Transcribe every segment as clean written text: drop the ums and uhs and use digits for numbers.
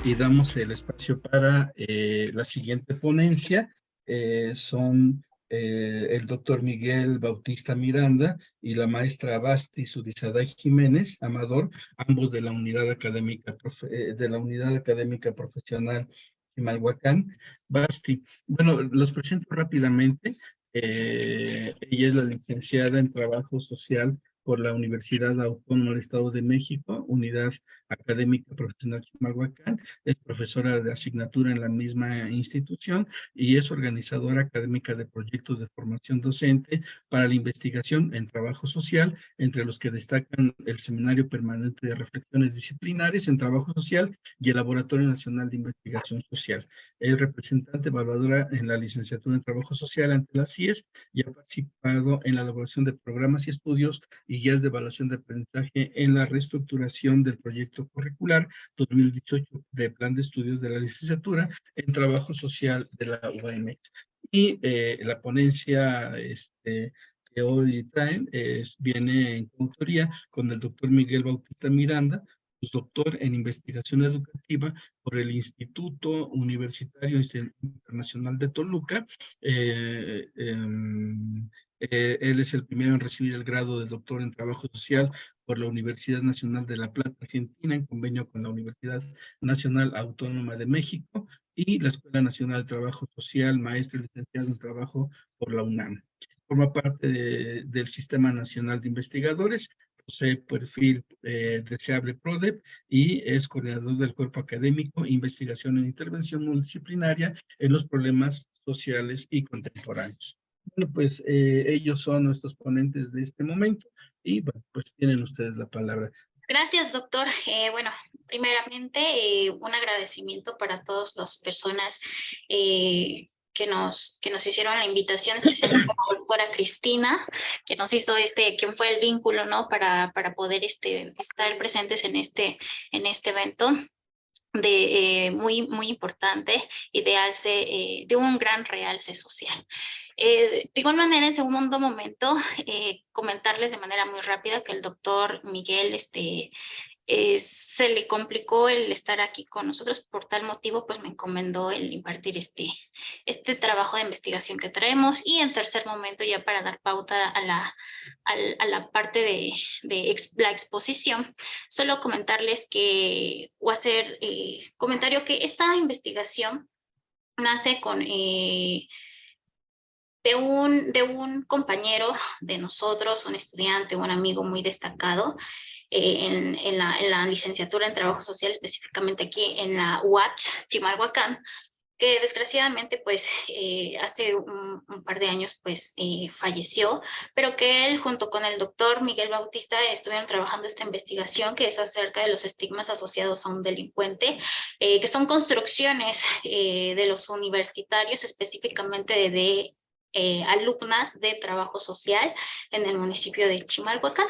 y damos el espacio para la siguiente ponencia. Son el doctor Miguel Bautista Miranda y la maestra Basti Sudizaday Jiménez Amador, ambos de la unidad académica, profesional Chimalhuacán. Basti, bueno, los presento rápidamente. Ella es la licenciada en Trabajo Social por la Universidad Autónoma del Estado de México, Unidad Académica Profesional Chimalhuacán. Es profesora de asignatura en la misma institución y es organizadora académica de proyectos de formación docente para la investigación en trabajo social, entre los que destacan el Seminario Permanente de Reflexiones Disciplinares en Trabajo Social y el Laboratorio Nacional de Investigación Social. Es representante evaluadora en la licenciatura en Trabajo Social ante la CIES y ha participado en la elaboración de programas y estudios y guías de evaluación de aprendizaje en la reestructuración del proyecto curricular 2018 de plan de estudios de la licenciatura en Trabajo Social de la UAM. Y la ponencia que hoy traen viene en coautoría con el doctor Miguel Bautista Miranda, doctor en investigación educativa por el Instituto Universitario Internacional de Toluca. Él es el primero en recibir el grado de doctor en trabajo social por la Universidad Nacional de La Plata, Argentina, en convenio con la Universidad Nacional Autónoma de México y la Escuela Nacional de Trabajo Social, maestro y licenciado en trabajo por la UNAM. Forma parte del Sistema Nacional de Investigadores, posee perfil deseable PRODEP y es coordinador del Cuerpo Académico Investigación e Intervención Multidisciplinaria en los problemas sociales y contemporáneos. Bueno, pues ellos son nuestros ponentes de este momento y bueno, pues tienen ustedes la palabra. Gracias, doctor. Bueno, primeramente, un agradecimiento para todas las personas que nos hicieron la invitación, especialmente a la doctora Cristina, que nos hizo quien fue el vínculo, ¿no? Para poder estar presentes en este evento muy importante y de un gran realce social. De igual manera, en segundo momento, comentarles de manera muy rápida que el doctor Miguel se le complicó el estar aquí con nosotros. Por tal motivo, pues me encomendó el impartir este trabajo de investigación que traemos. Y en tercer momento, ya para dar pauta a la parte de la exposición, solo comentarles o hacer comentario que esta investigación nace de un compañero de nosotros, un estudiante, un amigo muy destacado en la licenciatura en Trabajo Social, específicamente aquí en la UACH, Chimalhuacán, que desgraciadamente pues hace un par de años pues falleció, pero que él junto con el doctor Miguel Bautista estuvieron trabajando esta investigación que es acerca de los estigmas asociados a un delincuente, que son construcciones de los universitarios, específicamente de alumnas de trabajo social en el municipio de Chimalhuacán.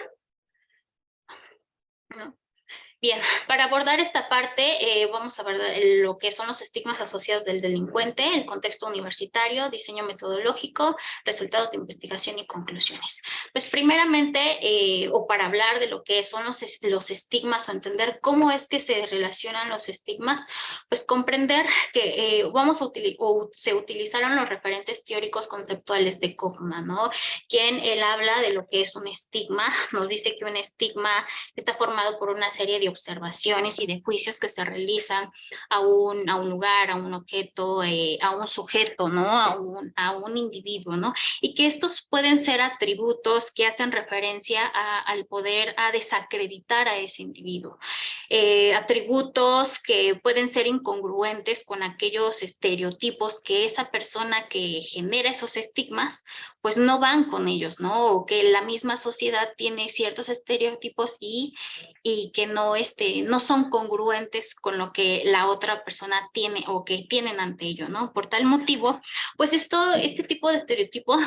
¿No? Bien, para abordar esta parte vamos a ver lo que son los estigmas asociados del delincuente, el contexto universitario, diseño metodológico, resultados de investigación y conclusiones. Pues primeramente, o para hablar de lo que son los estigmas o entender cómo es que se relacionan los estigmas, pues comprender que se utilizaron los referentes teóricos conceptuales de Kaufman, ¿no? Quien él habla de lo que es un estigma, nos dice que un estigma está formado por una serie de observaciones y de juicios que se realizan a un lugar, a un objeto, a un sujeto, ¿no? A un individuo, ¿no? Y que estos pueden ser atributos que hacen referencia al poder a desacreditar a ese individuo. Atributos que pueden ser incongruentes con aquellos estereotipos que esa persona que genera esos estigmas, pues no van con ellos, ¿no? O que la misma sociedad tiene ciertos estereotipos y que no son congruentes con lo que la otra persona tiene o que tienen ante ello, ¿no? Por tal motivo, pues este tipo de estereotipos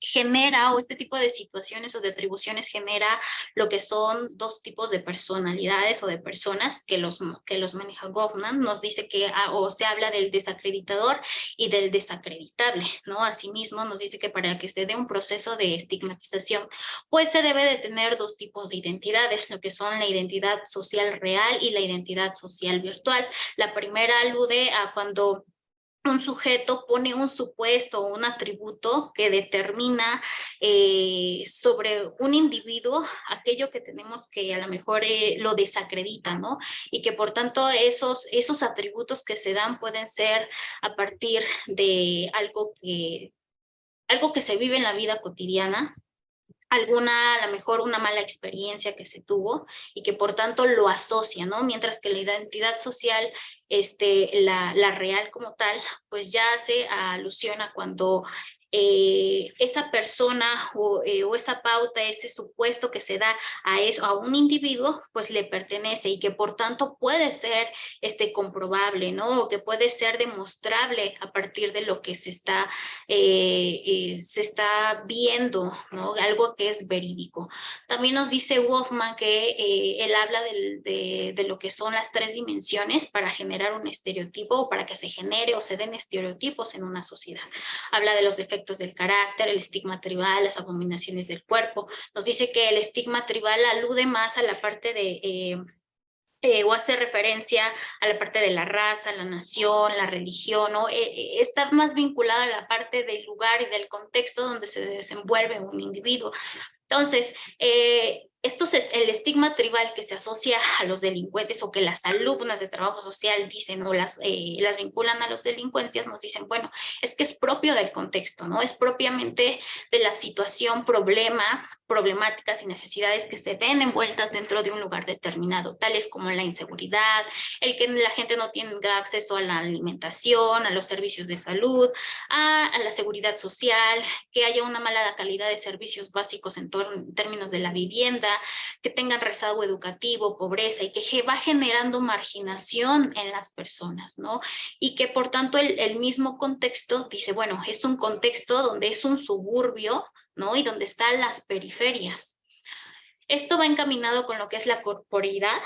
genera, o este tipo de situaciones o de atribuciones genera lo que son dos tipos de personalidades o de personas que los maneja Goffman. Nos dice que, o se habla del desacreditador y del desacreditable, ¿no? Asimismo, nos dice que para que se dé un proceso de estigmatización, pues se debe de tener dos tipos de identidades, lo que son la identidad social real y la identidad social virtual. La primera alude a cuando un sujeto pone un supuesto o un atributo que determina sobre un individuo aquello que tenemos que a lo mejor lo desacredita, ¿no? Y que por tanto esos atributos que se dan pueden ser a partir de algo que se vive en la vida cotidiana, a lo mejor una mala experiencia que se tuvo y que por tanto lo asocia, ¿no? Mientras que la identidad social, la real como tal, pues ya hace alusión a cuando esa persona o esa pauta, ese supuesto que se da a un individuo, pues le pertenece y que por tanto puede ser comprobable, ¿no? O que puede ser demostrable a partir de lo que se está viendo, ¿no? Algo que es verídico. También nos dice Wolfman que él habla de lo que son las tres dimensiones para generar un estereotipo o para que se genere o se den estereotipos en una sociedad. Habla de los defectos del carácter, el estigma tribal, las abominaciones del cuerpo. Nos dice que el estigma tribal alude más a la parte de o hace referencia a la parte de la raza, la nación, la religión, ¿no? Está más vinculada a la parte del lugar y del contexto donde se desenvuelve un individuo. Entonces, esto es el estigma tribal que se asocia a los delincuentes o que las alumnas de trabajo social dicen o las vinculan a los delincuentes, nos dicen, bueno, es que es propio del contexto, ¿no? Es propiamente de la situación, problemáticas y necesidades que se ven envueltas dentro de un lugar determinado, tales como la inseguridad, el que la gente no tenga acceso a la alimentación, a los servicios de salud, a la seguridad social, que haya una mala calidad de servicios básicos en términos de la vivienda, que tengan rezago educativo, pobreza y que va generando marginación en las personas, ¿no? Y que por tanto el mismo contexto dice, bueno, es un contexto donde es un suburbio, ¿no? Y donde están las periferias. Esto va encaminado con lo que es la corporeidad,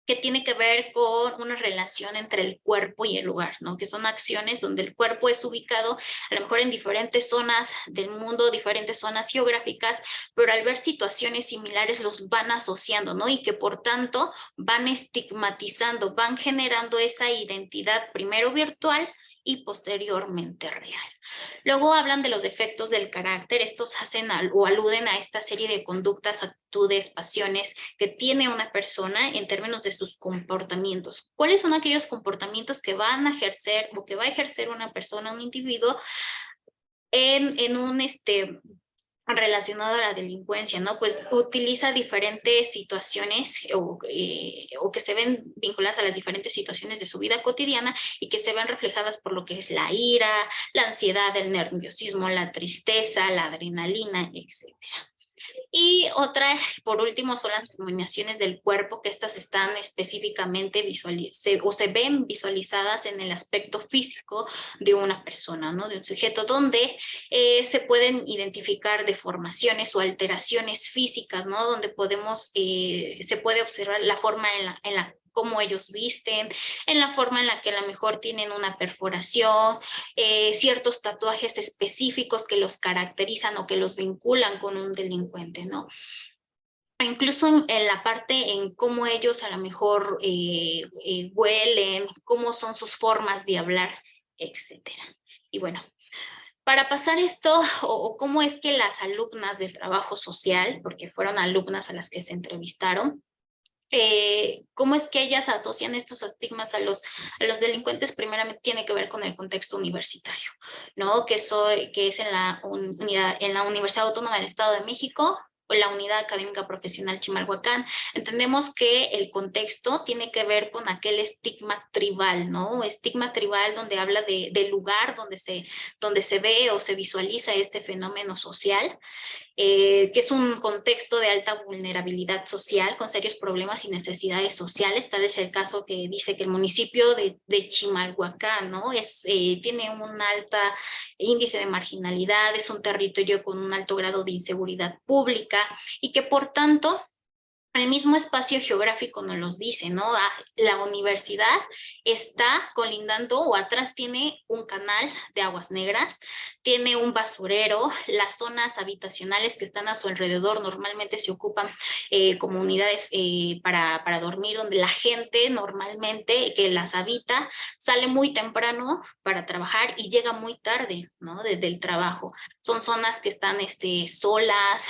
que tiene que ver con una relación entre el cuerpo y el lugar, ¿no? Que son acciones donde el cuerpo es ubicado a lo mejor en diferentes zonas del mundo, diferentes zonas geográficas, pero al ver situaciones similares los van asociando, ¿no? Y que por tanto van estigmatizando, van generando esa identidad primero virtual y posteriormente real. Luego hablan de los defectos del carácter. Estos hacen o aluden a esta serie de conductas, actitudes, pasiones que tiene una persona en términos de sus comportamientos. ¿Cuáles son aquellos comportamientos que van a ejercer o que va a ejercer una persona, un individuo en un relacionado a la delincuencia, ¿no? Pues utiliza diferentes situaciones o que se ven vinculadas a las diferentes situaciones de su vida cotidiana y que se ven reflejadas por lo que es la ira, la ansiedad, el nerviosismo, la tristeza, la adrenalina, etc. Y otra, por último, son las combinaciones del cuerpo, que estas están específicamente o se ven visualizadas en el aspecto físico de una persona, ¿no? De un sujeto, donde se pueden identificar deformaciones o alteraciones físicas, ¿no? Donde se puede observar la forma en la cómo ellos visten, en la forma en la que a lo mejor tienen una perforación, ciertos tatuajes específicos que los caracterizan o que los vinculan con un delincuente, ¿no? Incluso en la parte en cómo ellos a lo mejor huelen, cómo son sus formas de hablar, etcétera. Y bueno, para pasar esto, o cómo es que las alumnas de trabajo social, porque fueron alumnas a las que se entrevistaron, cómo es que ellas asocian estos estigmas a los delincuentes, primeramente tiene que ver con el contexto universitario, ¿no? Que es en la Universidad Autónoma del Estado de México, o la Unidad Académica Profesional Chimalhuacán. Entendemos que el contexto tiene que ver con aquel estigma tribal, ¿no? Estigma tribal donde habla del lugar donde se ve o se visualiza este fenómeno social. que es un contexto de alta vulnerabilidad social con serios problemas y necesidades sociales. Tal es el caso que dice que el municipio de Chimalhuacán, ¿no? Tiene un alto índice de marginalidad, es un territorio con un alto grado de inseguridad pública y que por tanto el mismo espacio geográfico nos los dice, ¿no? La universidad está colindando o atrás tiene un canal de aguas negras, tiene un basurero, las zonas habitacionales que están a su alrededor normalmente se ocupan como unidades para dormir, donde la gente normalmente que las habita sale muy temprano para trabajar y llega muy tarde, ¿no? Desde el trabajo. Son zonas que están solas,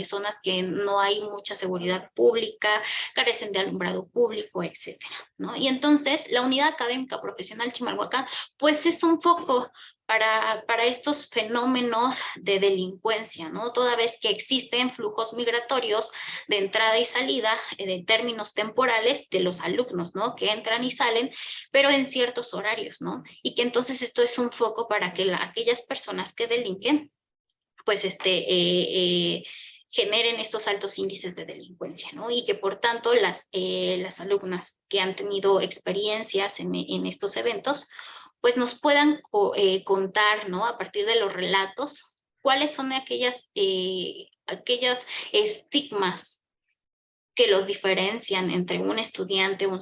zonas que no hay mucha seguridad pública, carecen de alumbrado público, etcétera, ¿no? Y entonces la Unidad Académica Profesional Chimalhuacán, pues es un foco para estos fenómenos de delincuencia, ¿no? Toda vez que existen flujos migratorios de entrada y salida de términos temporales de los alumnos, ¿no? Que entran y salen, pero en ciertos horarios, ¿no? Y que entonces esto es un foco para que aquellas personas que delinquen, pues generen estos altos índices de delincuencia, ¿no? Y que por tanto las alumnas que han tenido experiencias en estos eventos, pues nos puedan contar, ¿no? A partir de los relatos, cuáles son aquellos estigmas que los diferencian entre un estudiante, un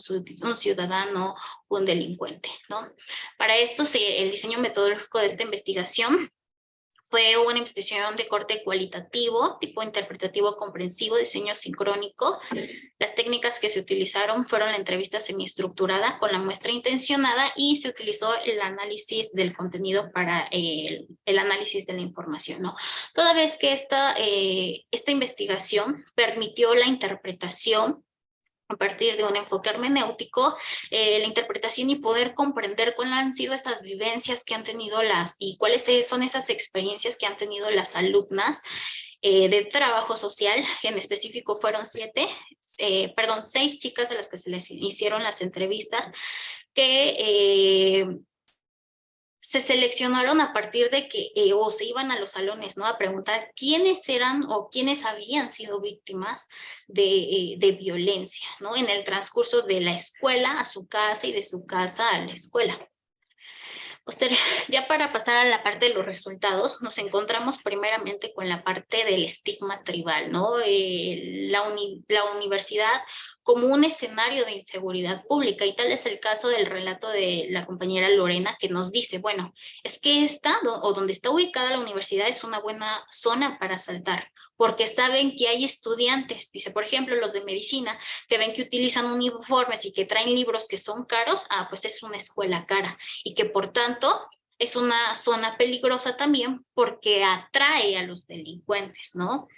ciudadano, un delincuente, ¿no? Para esto, el diseño metodológico de esta investigación fue una investigación de corte cualitativo, tipo interpretativo comprensivo, diseño sincrónico. Las técnicas que se utilizaron fueron la entrevista semiestructurada con la muestra intencionada y se utilizó el análisis del contenido para el análisis de la información, ¿no? Toda vez que esta investigación permitió la interpretación a partir de un enfoque hermenéutico, la interpretación y poder comprender cuáles han sido esas vivencias que han tenido y cuáles son esas experiencias que han tenido las alumnas de trabajo social. En específico fueron 6 chicas a las que se les hicieron las entrevistas que se seleccionaron a partir de que o se iban a los salones, ¿no? A preguntar quiénes eran o quiénes habían sido víctimas de violencia, ¿no? En el transcurso de la escuela a su casa y de su casa a la escuela. Ya para pasar a la parte de los resultados, nos encontramos primeramente con la parte del estigma tribal, ¿no? La universidad como un escenario de inseguridad pública, y tal es el caso del relato de la compañera Lorena, que nos dice, bueno, es que donde está ubicada la universidad es una buena zona para asaltar, porque saben que hay estudiantes, dice, por ejemplo, los de medicina, que ven que utilizan uniformes y que traen libros que son caros, pues es una escuela cara, y que por tanto es una zona peligrosa también porque atrae a los delincuentes, ¿no?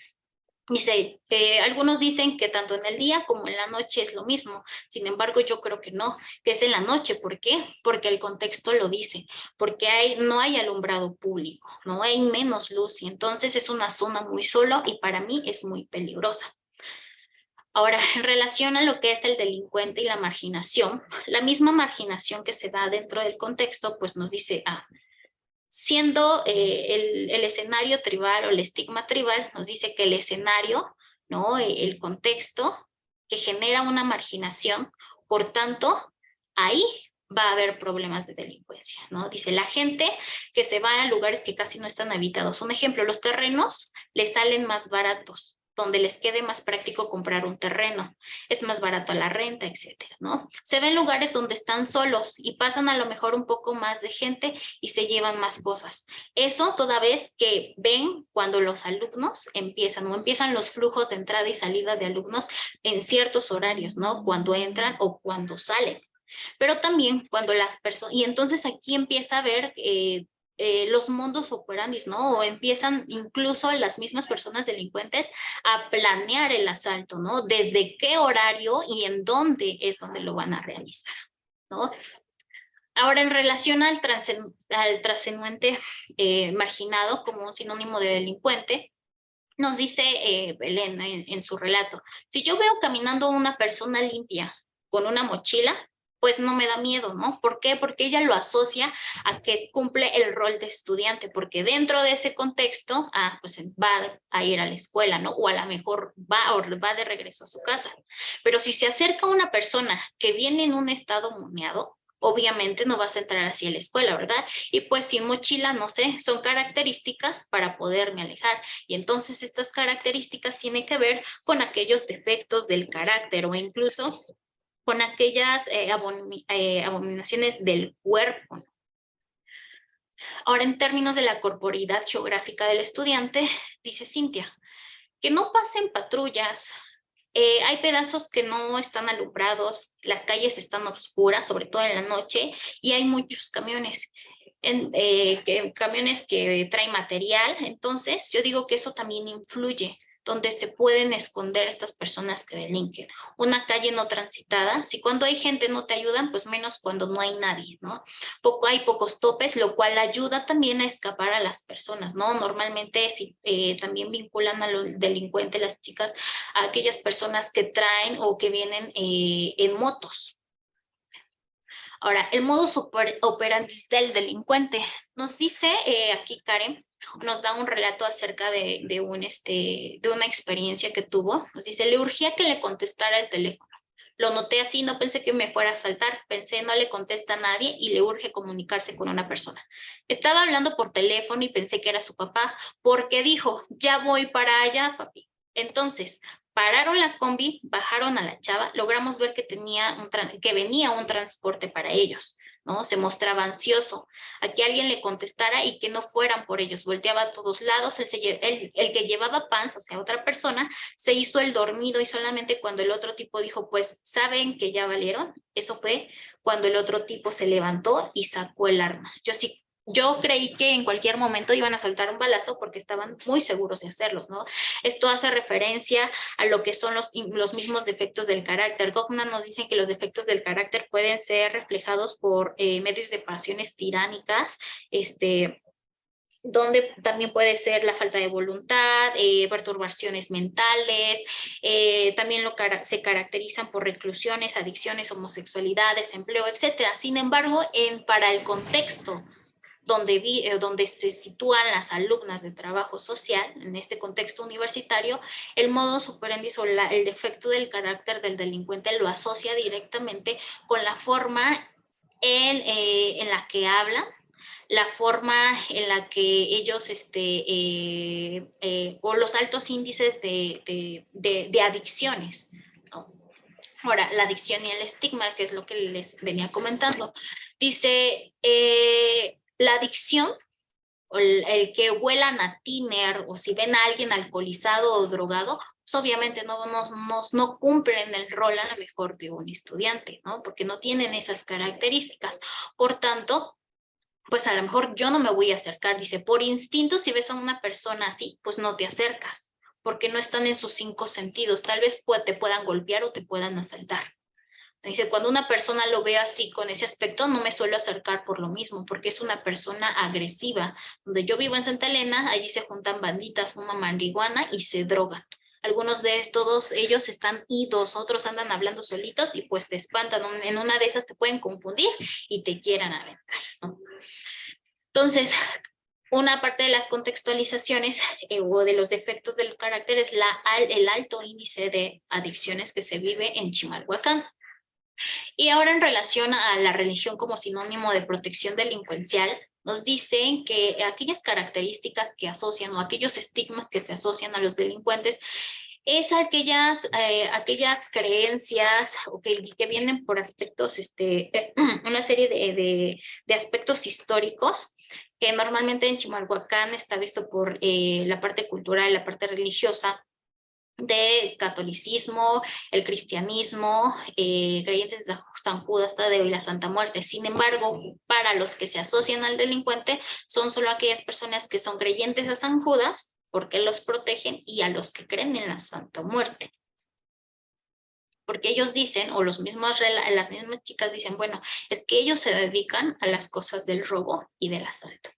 Dice, algunos dicen que tanto en el día como en la noche es lo mismo, sin embargo yo creo que no, que es en la noche. ¿Por qué? Porque el contexto lo dice, porque no hay alumbrado público, no hay menos luz y entonces es una zona muy sola y para mí es muy peligrosa. Ahora, en relación a lo que es el delincuente y la marginación, la misma marginación que se da dentro del contexto, pues nos dice, siendo el escenario tribal o el estigma tribal, nos dice que el escenario, ¿no? El contexto que genera una marginación, por tanto, ahí va a haber problemas de delincuencia, ¿no? Dice, la gente que se va a lugares que casi no están habitados. Un ejemplo, los terrenos les salen más baratos, donde les quede más práctico comprar un terreno, es más barato la renta, etcétera, ¿no? Se ven lugares donde están solos y pasan a lo mejor un poco más de gente y se llevan más cosas. Eso toda vez que ven cuando los alumnos empiezan los flujos de entrada y salida de alumnos en ciertos horarios, ¿no? Cuando entran o cuando salen. Pero también cuando las personas, y entonces aquí empieza a ver los modus operandi, ¿no? O empiezan incluso las mismas personas delincuentes a planear el asalto, ¿no? Desde qué horario y en dónde es donde lo van a realizar, ¿no? Ahora, en relación al trascendente marginado como un sinónimo de delincuente, nos dice Belén en su relato, si yo veo caminando una persona limpia con una mochila, pues no me da miedo, ¿no? ¿Por qué? Porque ella lo asocia a que cumple el rol de estudiante, porque dentro de ese contexto, pues va a ir a la escuela, ¿no? O a lo mejor va de regreso a su casa. Pero si se acerca una persona que viene en un estado moneado, obviamente no vas a entrar así a la escuela, ¿verdad? Y pues sin mochila, no sé, son características para poderme alejar. Y entonces estas características tienen que ver con aquellos defectos del carácter o incluso con aquellas abominaciones del cuerpo. Ahora, en términos de la corporidad geográfica del estudiante, dice Cintia, que no pasen patrullas. Hay pedazos que no están alumbrados, las calles están oscuras, sobre todo en la noche, y hay muchos camiones. Camiones que traen material, entonces yo digo que eso también influye, donde se pueden esconder estas personas que delinquen. Una calle no transitada, si cuando hay gente no te ayudan, pues menos cuando no hay nadie, ¿no? Hay pocos topes, lo cual ayuda también a escapar a las personas, ¿no? Normalmente si, también vinculan a los delincuentes, las chicas, a aquellas personas que traen o que vienen en motos. Ahora, el modus operandi del delincuente. Nos dice aquí Karen, nos da un relato acerca de una experiencia que tuvo. Nos dice, le urgía que le contestara el teléfono. Lo noté así, no pensé que me fuera a saltar. Pensé, no le contesta a nadie y le urge comunicarse con una persona. Estaba hablando por teléfono y pensé que era su papá, porque dijo, ya voy para allá, papi. Entonces, pararon la combi, bajaron a la chava, logramos ver que venía un transporte para ellos, ¿no? Se mostraba ansioso a que alguien le contestara y que no fueran por ellos. Volteaba a todos lados, el que llevaba pants, o sea, otra persona, se hizo el dormido y solamente cuando el otro tipo dijo, pues, ¿saben que ya valieron? Eso fue cuando el otro tipo se levantó y sacó el arma. Yo creí que en cualquier momento iban a soltar un balazo porque estaban muy seguros de hacerlos, ¿no? Esto hace referencia a lo que son los mismos defectos del carácter. Goffman nos dice que los defectos del carácter pueden ser reflejados por medios de pasiones tiránicas, donde también puede ser la falta de voluntad, perturbaciones mentales, también se caracterizan por reclusiones, adicciones, homosexualidad, desempleo, etcétera. Sin embargo, para el contexto donde se sitúan las alumnas de trabajo social, en este contexto universitario, el modus operandi o el defecto del carácter del delincuente lo asocia directamente con la forma en la que hablan, la forma en la que ellos, o los altos índices de adicciones, ¿no? Ahora, la adicción y el estigma, que es lo que les venía comentando, dice, la adicción, o el que huelan a tiner, o si ven a alguien alcoholizado o drogado, pues obviamente no cumplen el rol a lo mejor de un estudiante, ¿no? Porque no tienen esas características. Por tanto, pues a lo mejor yo no me voy a acercar. Dice, por instinto, si ves a una persona así, pues no te acercas, porque no están en sus 5 sentidos. Tal vez te puedan golpear o te puedan asaltar. Dice, cuando una persona lo ve así, con ese aspecto, no me suelo acercar por lo mismo, porque es una persona agresiva. Donde yo vivo en Santa Elena, allí se juntan banditas, fuman marihuana y se drogan. Algunos de todos ellos están idos, otros andan hablando solitos y pues te espantan. En una de esas te pueden confundir y te quieran aventar, ¿no? Entonces, una parte de las contextualizaciones o de los defectos del carácter es el alto índice de adicciones que se vive en Chimalhuacán. Y ahora en relación a la religión como sinónimo de protección delincuencial, nos dicen que aquellas características que asocian o aquellos estigmas que se asocian a los delincuentes es aquellas creencias que vienen por aspectos, una serie de aspectos históricos que normalmente en Chimalhuacán está visto por la parte cultural, la parte religiosa, de catolicismo, el cristianismo, creyentes de San Judas Tadeo y la Santa Muerte. Sin embargo, para los que se asocian al delincuente, son solo aquellas personas que son creyentes a San Judas, porque los protegen, y a los que creen en la Santa Muerte. Porque ellos dicen, o las mismas chicas dicen, bueno, es que ellos se dedican a las cosas del robo y del asalto.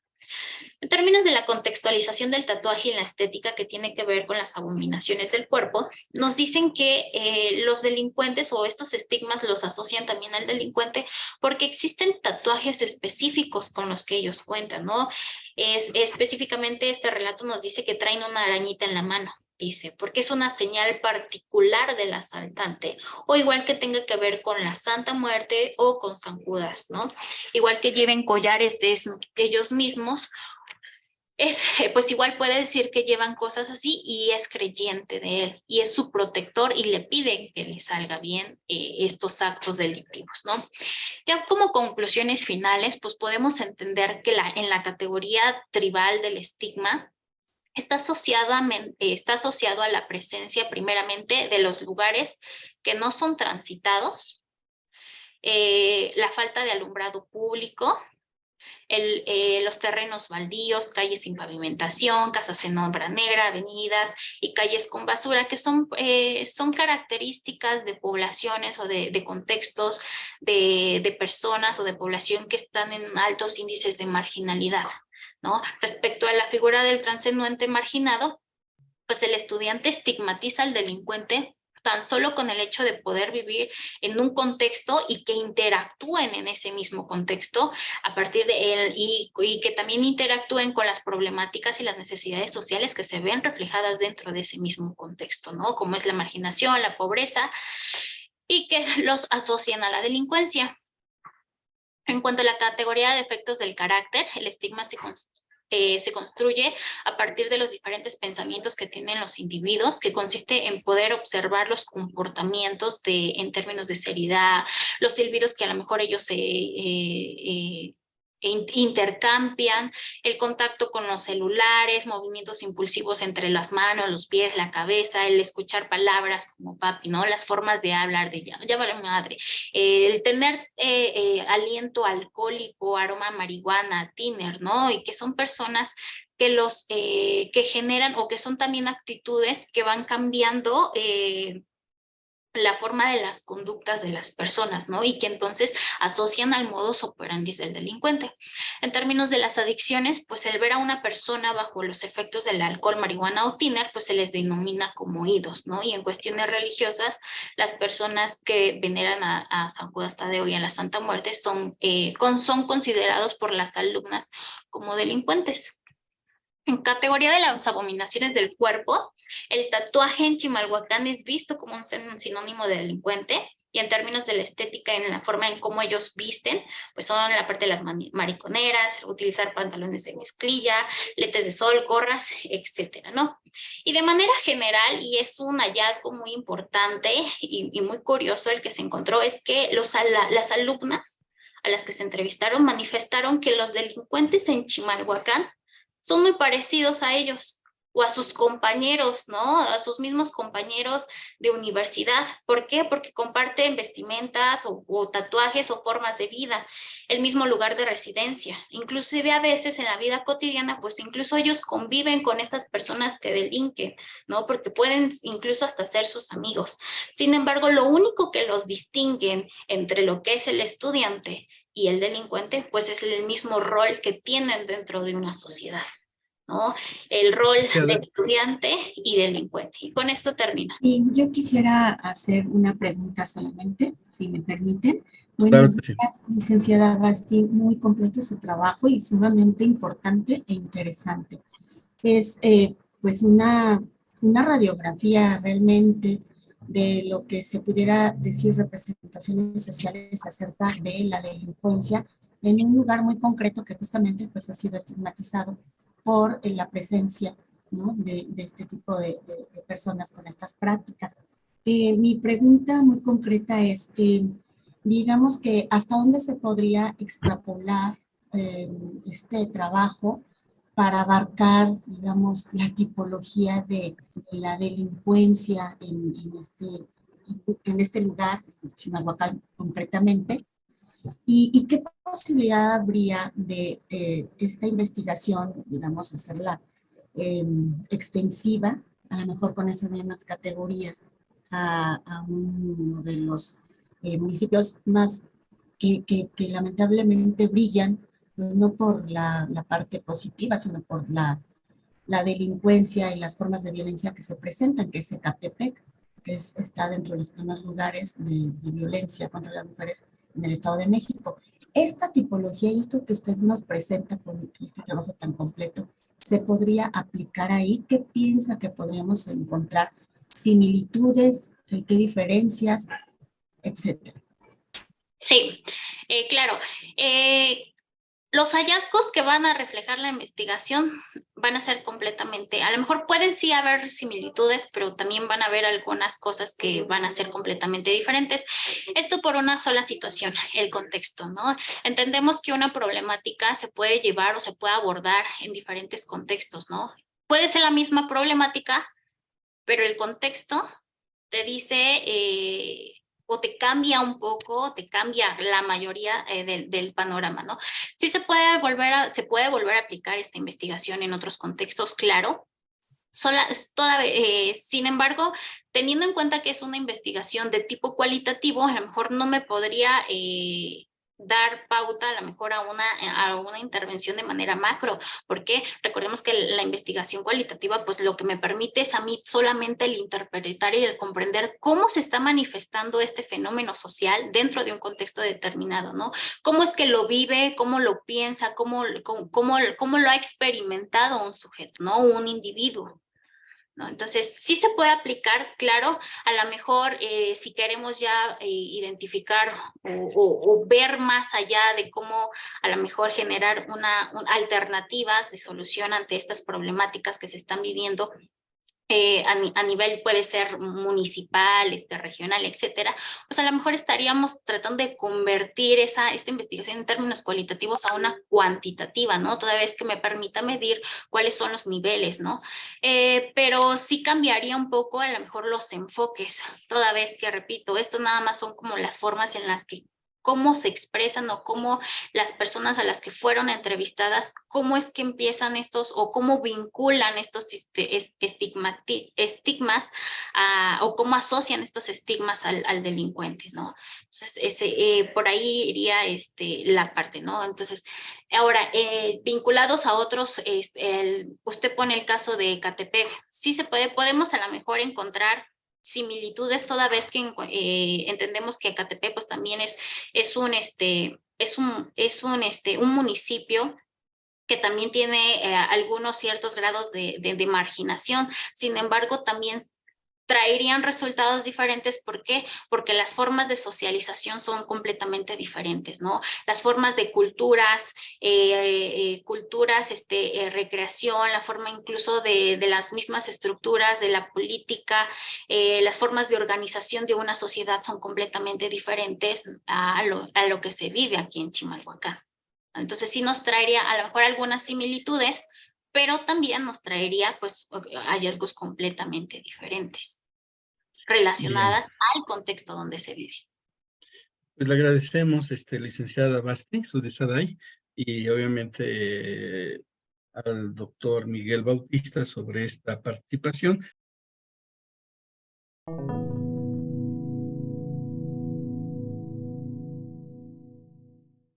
En términos de la contextualización del tatuaje y la estética que tiene que ver con las abominaciones del cuerpo, nos dicen que los delincuentes o estos estigmas los asocian también al delincuente porque existen tatuajes específicos con los que ellos cuentan, ¿no? Específicamente este relato nos dice que traen una arañita en la mano. Dice, porque es una señal particular del asaltante, o igual que tenga que ver con la Santa Muerte o con San Judas, ¿no? Igual que lleven collares de ellos mismos, pues igual puede decir que llevan cosas así y es creyente de él y es su protector y le pide que le salga bien estos actos delictivos, ¿no? Ya como conclusiones finales, pues podemos entender que en la categoría tribal del estigma está asociado a la presencia primeramente de los lugares que no son transitados, la falta de alumbrado público, los terrenos baldíos, calles sin pavimentación, casas en obra negra, avenidas y calles con basura, que son características de poblaciones o de contextos de personas o de población que están en altos índices de marginalidad, ¿no? Respecto a la figura del transeúnte marginado, pues el estudiante estigmatiza al delincuente tan solo con el hecho de poder vivir en un contexto y que interactúen en ese mismo contexto a partir de él y que también interactúen con las problemáticas y las necesidades sociales que se ven reflejadas dentro de ese mismo contexto, ¿no? Como es la marginación, la pobreza y que los asocian a la delincuencia. En cuanto a la categoría de defectos del carácter, el estigma se construye a partir de los diferentes pensamientos que tienen los individuos, que consiste en poder observar los comportamientos en términos de seriedad, los silbidos que a lo mejor ellos intercambian, el contacto con los celulares, movimientos impulsivos entre las manos, los pies, la cabeza, el escuchar palabras como papi, ¿no? Las formas de hablar de ya vale madre, el tener aliento alcohólico, aroma a marihuana, tiner, ¿no? Y que son personas que generan o que son también actitudes que van cambiando la forma de las conductas de las personas, ¿no? Y que entonces asocian al modus operandi del delincuente. En términos de las adicciones, pues el ver a una persona bajo los efectos del alcohol, marihuana o tiner, pues se les denomina como idos, ¿no? Y en cuestiones religiosas, las personas que veneran a San Judas Tadeo y a la Santa Muerte son considerados por las alumnas como delincuentes. En categoría de las abominaciones del cuerpo, el tatuaje en Chimalhuacán es visto como un sinónimo de delincuente, y en términos de la estética, en la forma en cómo ellos visten, pues son la parte de las mariconeras, utilizar pantalones de mezclilla, lentes de sol, gorras, etcétera, ¿no? Y de manera general, y es un hallazgo muy importante y muy curioso el que se encontró, es que las alumnas a las que se entrevistaron manifestaron que los delincuentes en Chimalhuacán son muy parecidos a ellos o a sus compañeros, ¿no? A sus mismos compañeros de universidad. ¿Por qué? Porque comparten vestimentas o tatuajes o formas de vida, el mismo lugar de residencia. Inclusive a veces en la vida cotidiana, pues incluso ellos conviven con estas personas que delinquen, ¿no? Porque pueden incluso hasta ser sus amigos. Sin embargo, lo único que los distinguen entre lo que es el estudiante y el delincuente, pues es el mismo rol que tienen dentro de una sociedad, ¿no? El rol de estudiante y delincuente. Y con esto termina. Y yo quisiera hacer una pregunta solamente, si me permiten. Claro Buenos que sí. días, licenciada Basti, muy completo su trabajo y sumamente importante e interesante. Es pues una radiografía realmente de lo que se pudiera decir representaciones sociales acerca de la delincuencia en un lugar muy concreto que justamente pues ha sido estigmatizado por la presencia, ¿no? de este tipo de personas con estas prácticas. Mi pregunta muy concreta es, digamos que hasta dónde se podría extrapolar este trabajo para abarcar, digamos, la tipología de la delincuencia en este lugar, Chimalhuacán concretamente, y qué posibilidad habría de esta investigación, digamos, hacerla extensiva, a lo mejor con esas mismas categorías, a uno de los municipios más que lamentablemente brillan pues no por la parte positiva, sino por la delincuencia y las formas de violencia que se presentan, que es Ecatepec, que está dentro de los primeros lugares de violencia contra las mujeres en el Estado de México. Esta tipología y esto que usted nos presenta con este trabajo tan completo, ¿se podría aplicar ahí? ¿Qué piensa que podríamos encontrar? ¿Similitudes? ¿Qué diferencias? Etcétera. Sí, claro. Los hallazgos que van a reflejar la investigación van a ser completamente, a lo mejor pueden sí haber similitudes, pero también van a haber algunas cosas que van a ser completamente diferentes. Esto por una sola situación, el contexto, ¿no? Entendemos que una problemática se puede llevar o se puede abordar en diferentes contextos, ¿no? Puede ser la misma problemática, pero el contexto te dice o te cambia un poco, te cambia la mayoría del panorama, ¿no? Sí se puede volver a aplicar esta investigación en otros contextos, claro. Sin embargo, teniendo en cuenta que es una investigación de tipo cualitativo, a lo mejor no me podría dar pauta a lo mejor a una intervención de manera macro, porque recordemos que la investigación cualitativa, pues lo que me permite es a mí solamente el interpretar y el comprender cómo se está manifestando este fenómeno social dentro de un contexto determinado, ¿no? Cómo es que lo vive, cómo lo piensa, cómo lo ha experimentado un sujeto, ¿no? Un individuo, ¿no? Entonces, sí se puede aplicar, claro, a lo mejor si queremos ya identificar o ver más allá de cómo a lo mejor generar alternativas de solución ante estas problemáticas que se están viviendo a nivel puede ser municipal, regional, etcétera, pues a lo mejor estaríamos tratando de convertir esta investigación en términos cualitativos a una cuantitativa, ¿no? Toda vez que me permita medir cuáles son los niveles, ¿no? Pero sí cambiaría un poco a lo mejor los enfoques, toda vez que, repito, esto nada más son como las formas en las que cómo se expresan o cómo las personas a las que fueron entrevistadas, cómo es que empiezan estos o cómo vinculan estos estigmas o cómo asocian estos estigmas al delincuente, ¿no? Entonces, por ahí iría la parte, ¿no? Entonces, ahora, vinculados a otros, usted pone el caso de Ecatepec, sí se podemos a lo mejor encontrar similitudes toda vez que entendemos que Ecatepec pues también es un municipio que también tiene algunos ciertos grados de marginación. Sin embargo, también traerían resultados diferentes. ¿Por qué? Porque las formas de socialización son completamente diferentes, ¿no? Las formas de culturas, recreación, la forma incluso de las mismas estructuras de la política, las formas de organización de una sociedad son completamente diferentes a lo que se vive aquí en Chimalhuacán. Entonces sí nos traería a lo mejor algunas similitudes, pero también nos traería pues hallazgos completamente diferentes, Bien, relacionadas al contexto donde se vive. pues le agradecemos, licenciada Basti Sudesaday, y obviamente al doctor Miguel Bautista sobre esta participación.